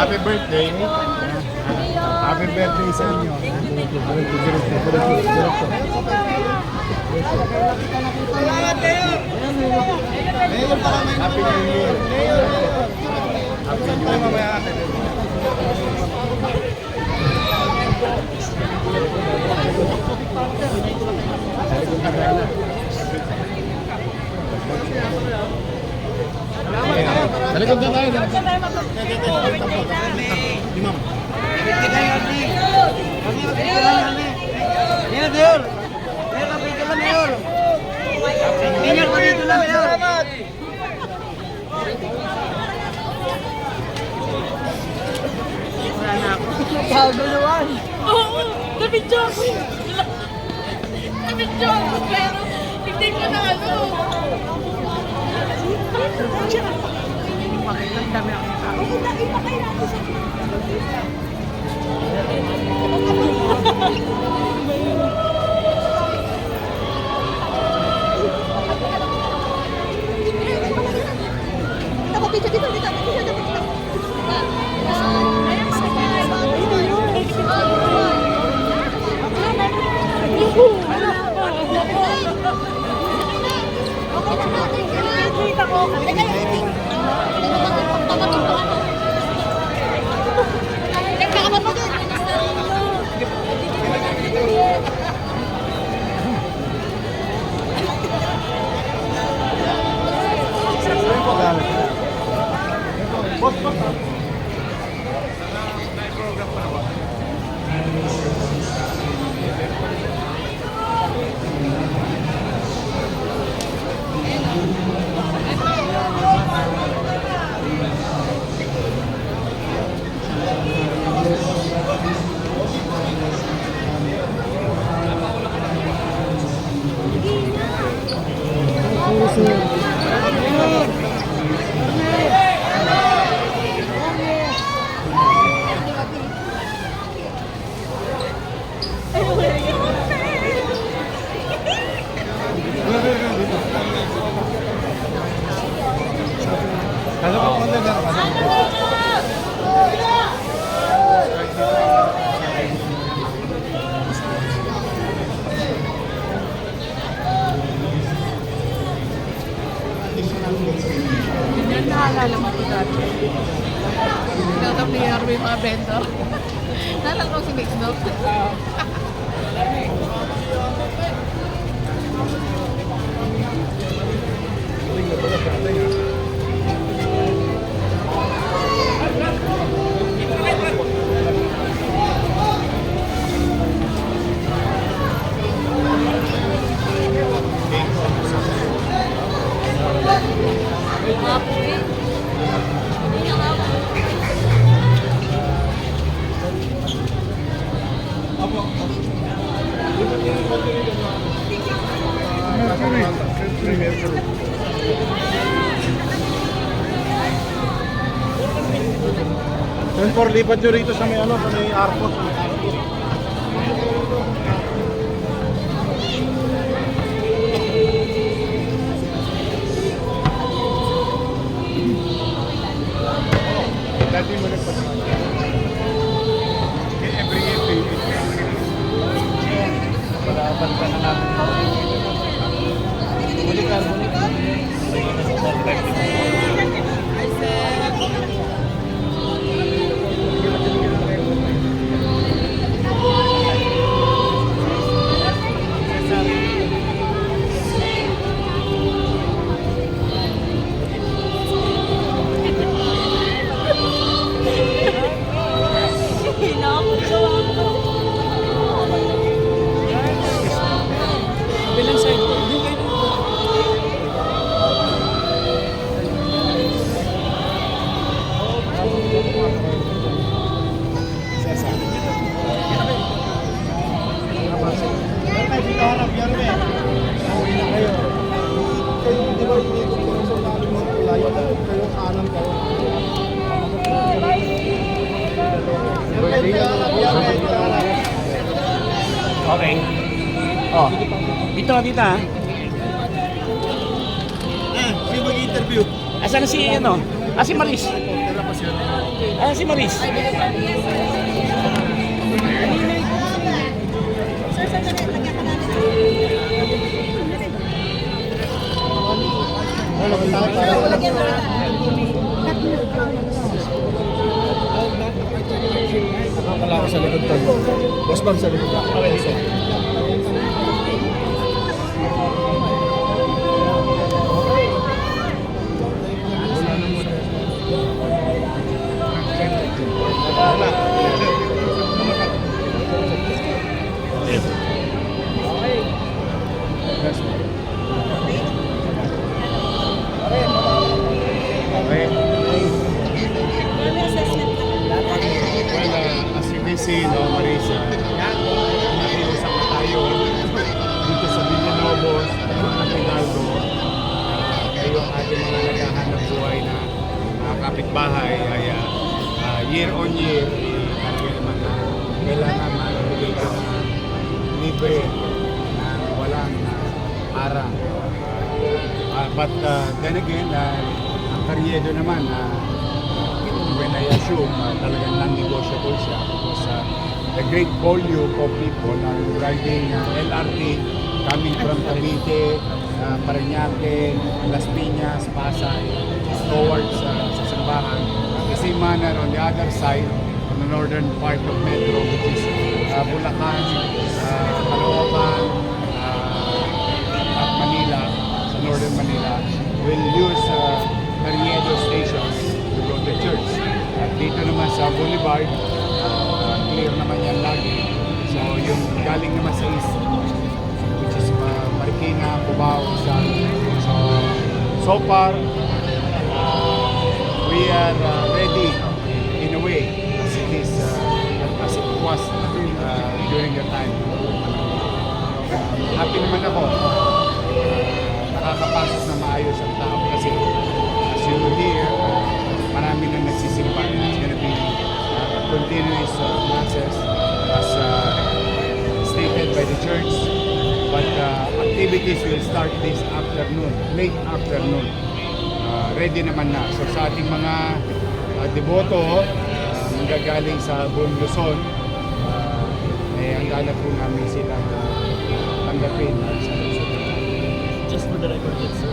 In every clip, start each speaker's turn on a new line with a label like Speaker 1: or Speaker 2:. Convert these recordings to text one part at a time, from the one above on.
Speaker 1: Happy birthday. Happy birthday sa inyo.
Speaker 2: Salamat kayo!
Speaker 1: Happy New Year. Happy New Year. Talikod na tayo. Imam.
Speaker 3: Oo, nabidyo ako. Nabidyo ako, pero hindi ko na ano. Ang dami ako. Oo, dami pa kayo natin sa ako, dito, dito, dito, dito, dito. Yan naalala mo ko dati. Nagkakapiyar mo yung mga bento. Naalala ko si Mix Dog.
Speaker 1: For lipat nyo rito sa may ano, sa may Arcos. Dati mo nagpasok. Every year, para balikan na natin. Balikan.
Speaker 3: Bilang side ko.
Speaker 2: Okay. Oh. Dito na dito ha.
Speaker 1: Sino mag-interview?
Speaker 2: Asan na si ano? Ah, si Maris. Ah, si Maris.
Speaker 3: Sir, sandali. Lagyan ka natin.
Speaker 1: Wala ka tayo para wala.
Speaker 3: Lagyan mo na.
Speaker 1: Nakakala ko sa likod to. Boss Bang sa likod. Okay, sir.
Speaker 4: As you can see, no, Marisa, nakiusap na tayo dito sa Villalobos, at Hidalgo. Kayo ang ating mga naghahanap buhay na mga kapitbahay ay year on year, talaga naman na kailangan maibigay ko na libre na walang arang. But then again, ang karyedo naman when I assume talagang non-negotiable siya because the great volume of people are riding LRT coming from Cavite, Parañaque, Las Piñas, Pasay towards sa Simbahan. The same manner on the other side, on the northern part of Metro, which is Bulacan, Caloocan, at Manila, sa northern Manila, will use Carriedo stations to go to church. At dito naman sa Boulevard, clear naman yan lagi. So yung galing naman sa east, which is Marikina, Cubao, Rizal. So far, we are ready in a way as it is, as it was during the time. Happy naman ako. Nakakapasok na maayos ang tao kasi as you hear, marami nang nagsisimba. It's gonna be continuous masses as stated by the church, but activities will start this afternoon, late afternoon. Ready naman na. So sa ating mga deboto, manggagaling sa buong Luzon, ang gala po namin silang tanggapin sa Luzon.
Speaker 2: Just for the record, sir.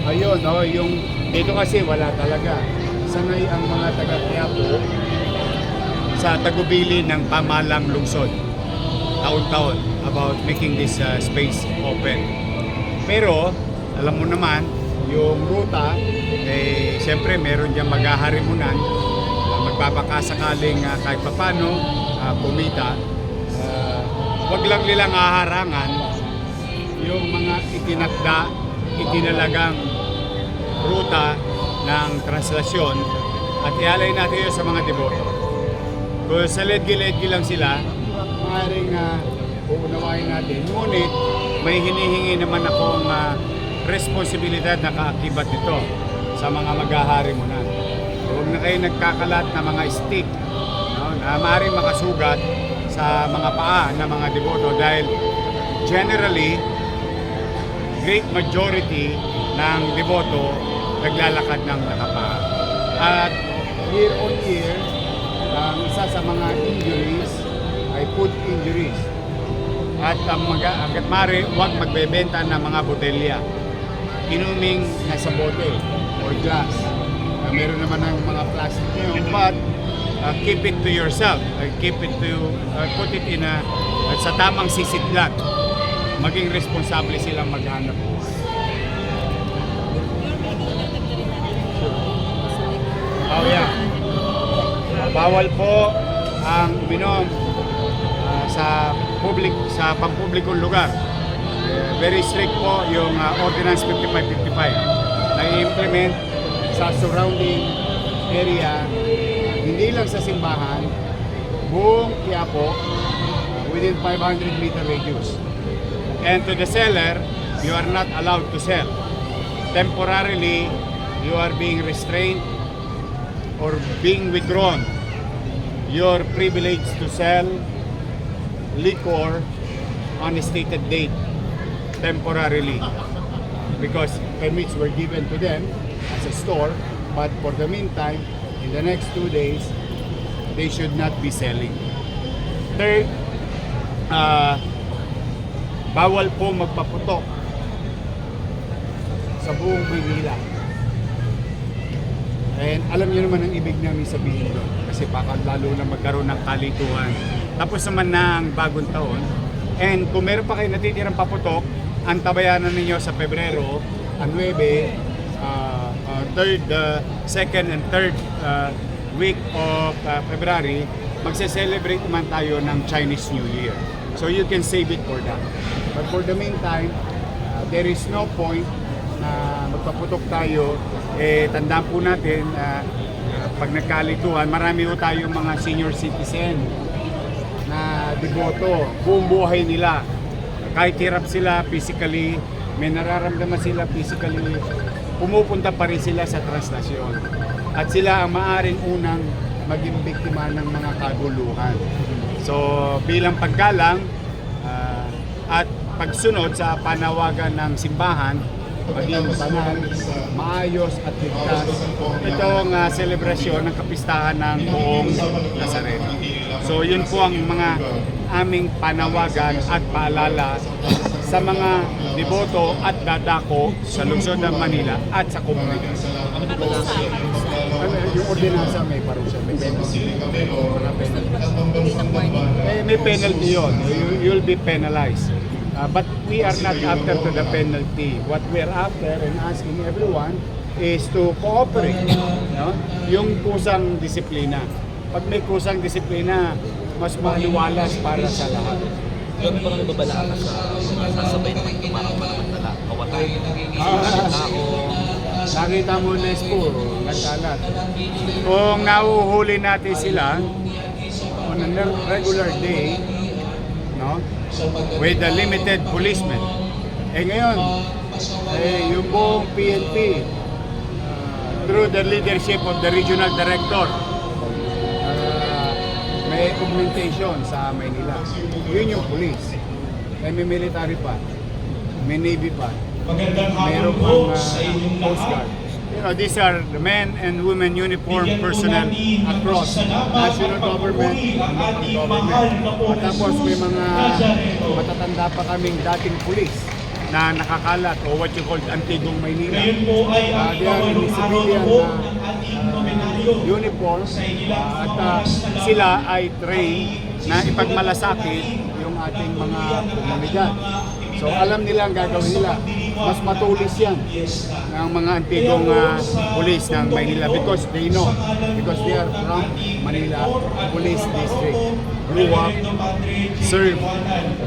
Speaker 4: Ayun, yung dito kasi wala talaga. Sanay ang mga taga-Quiapo sa tagubili ng pamalang lungsod taon-taon about making this space open. Pero, alam mo naman, yung ruta, siyempre meron diyang maghaharimunan, magpapakasakaling kahit papano, kumita. Wag lang nilang haharangan yung mga itinalagang ruta ng translasyon at ialay natin yun sa mga deboto. Kung sa ledgi-ledgi lang sila, maaaring uunawain natin. Ngunit may hinihingi naman akong responsibilidad na kaakibat nito sa mga maghahari mo na. Huwag na kayo nagkakalat na mga stick, no, na maaaring makasugat sa mga paa ng mga deboto dahil generally, great majority ng deboto naglalakad ng nakapaa. At year on year, ang isa sa mga injuries ay foot injuries. At hanggat maaari, huwag magbebenta ng mga botelya. Inuming nasa bote or glass. Meron naman ng mga plastic ngayon, but keep it to yourself. Keep it to, put it in sa tamang sisidlan. Maging responsable silang maghanap. Oh yeah. Bawal po ang uminom sa pampublikong lugar. Very strict po yung Ordinance 5555 na i-implement sa surrounding area, hindi lang sa simbahan, buong Quiapo, within 500 meter radius. And to the seller, you are not allowed to sell. Temporarily, you are being restrained or being withdrawn your privilege to sell liquor on a stated date temporarily because permits were given to them as a store But for the meantime, in the next 2 days, they should not be selling. Third, bawal po magpaputok sa buong Maynila. And alam niyo naman ang ibig namin sabihin doon kasi baka lalo na magkaroon ng kalituhan. Tapos naman na ang bagong taon. And kung meron pa kayo natitirang paputok, ang tabayanan ninyo sa Pebrero, ang 9, second and third week of February, magse-celebrate naman tayo ng Chinese New Year. So you can save it for that. But for the meantime, there is no point na magpaputok tayo. Tandaan po natin, pag nagkalituhan, marami po tayong mga senior citizen na deboto, buong buhay nila. Kahit hirap sila physically, may nararamdaman sila physically, pumupunta pa rin sila sa translasyon. At sila ang maaring unang maging biktima ng mga kaguluhan. So bilang paggalang at pagsunod sa panawagan ng simbahan, maging banal, maayos at ligtas itong selebrasyon ng kapistahan ng buong Nazareno. So yun po ang mga aming panawagan at paalala sa mga deboto at dadako sa lungsod ng Manila at sa komunidad. Yung ordinansa may parusa, may penalty. May penalty yun. You'll be penalized. But we are not after to the penalty. What we are after and asking everyone is to cooperate. No? Yung kusang disiplina. Pag may kusang disiplina, mas maliwalas para sa lahat.
Speaker 2: Doon pa lang babalaan sa sasabay na tumakapalamatala. Kawatay, tao.
Speaker 4: Nakita mo na po, nagkalat. Kung nahuhuli natin sila on a regular day, no? With the limited policemen. Ngayon, yung buong PNP, through the leadership of the regional director, may augmentation sa Maynila. Yun yung police. May military pa, may navy pa, mayroon pang coast guard. You know, these are the men and women uniform personnel across national government and local government. At tapos may mga matatanda pa kaming dating pulis na nakakalat o what you call Antigong Maynila. They are in civilian uniforms at sila ay trained na ipagmalasakit yung ating mga komunidad. So alam nila ang gagawin nila. Mas matulis yan ng mga antigong police ng Maynila because they know, because they are from Manila Police District, grew up, served,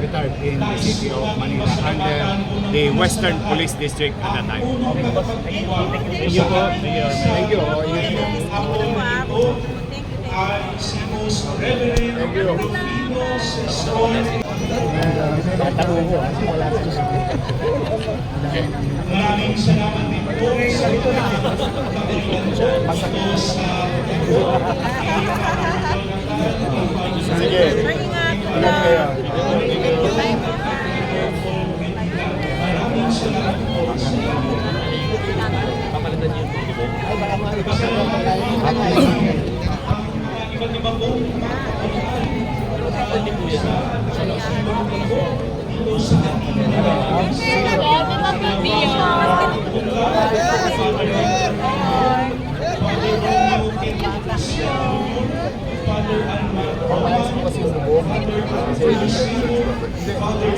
Speaker 4: retired in the city of Manila under the Western Police District at that time.
Speaker 2: Thank you po.
Speaker 4: Thank you. Thank you. Tatanong ko kasi wala sa
Speaker 5: Maraming salamat din po sa
Speaker 4: sige. Ingat kayo.
Speaker 5: maraming salamat po sa
Speaker 2: Papalitan niyo yung tubo.
Speaker 5: iba't iba po
Speaker 2: Pwede po yan.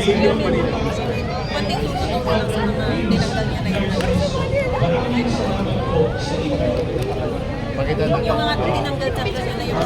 Speaker 4: Senior Manila.
Speaker 3: Konting tutulong ko lang sa mga tinanggal niya na yung mga tinanggal-tanggal niya na yung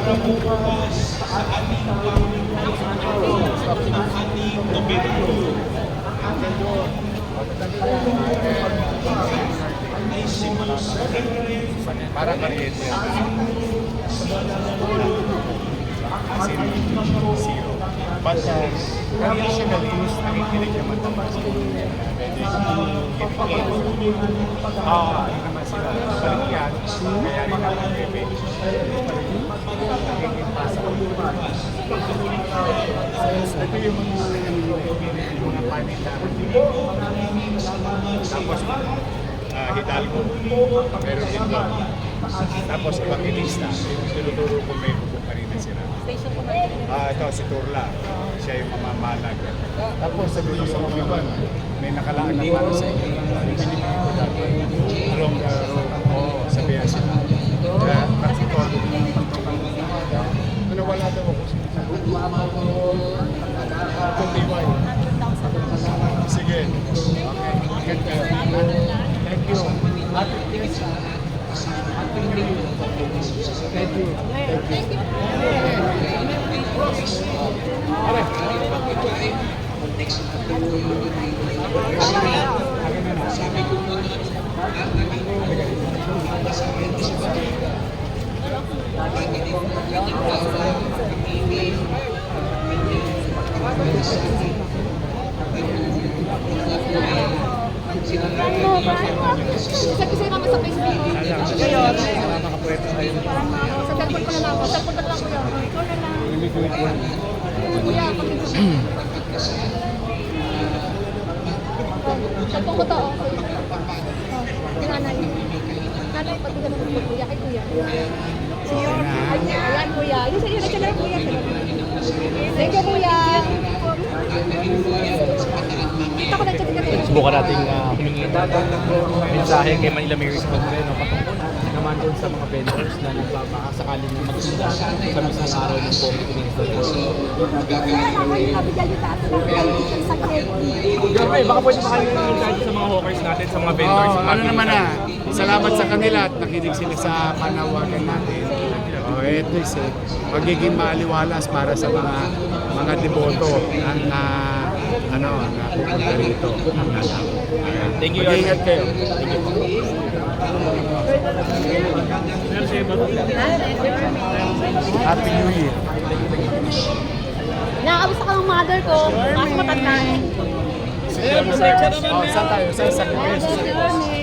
Speaker 5: para bukas sa ating ating November 2 ay si Most Reverend
Speaker 4: Para maliit yan. Kasi zero. But traditionally, nakikinig naman naman sila. Pwede kinikip. Hindi naman sila. Balik yan. Kaya rin ako bebe. Nakikipasa ko. Ito yung mga panin namin. Tapos, Hidalgo. Meron din doon. Tapos Evangelista. Tinuturo ko may bubuk pa rin sila. Ito si Turla. Siya yung mamamalag. Tapos sabi ko sa mga iba, may nakalaan na para sa inyo. Pinipili ko dati. Along the road. Oo, sabihan sila. Kaya nakikita ko. Wala daw ako. Kuntiway. Sige. Okay. Ingat kayo. Thank you. Thank you. Thank you.
Speaker 3: Kasi kami sa Facebook. Ngayon. Sa cellphone ko na lang ako. Cellphone ko na lang kuya. Ikaw na lang. Kuya, cellphone ko to. Nanay. Nanay, pati ka naman po kuya. Kay kuya. Ayan kuya. Yung sa'yo na siya na kuya. Thank you kuya. Kita ko na siya tingnan.
Speaker 2: Subukan natin humingi ng mensahe kay Manila Mayor Isko Moreno patungkol naman doon sa mga vendors na nagbabakasakaling magtinda sa mismong araw ng Committee Minister. Grabe, baka pwede ba kayo mensahe sa mga hawkers natin, sa mga vendors?
Speaker 4: Ano naman salamat sa kanila at nakinig sila sa panawagan natin. At least magiging maaliwalas para sa mga deboto ang pupunta rito.
Speaker 2: Thank you,
Speaker 4: Mag-iingat kayo. Happy New Year.
Speaker 3: Nakakamusta ka ng mother ko. Kaso matanda eh.
Speaker 4: Saan tayo? Sa
Speaker 3: Good morning.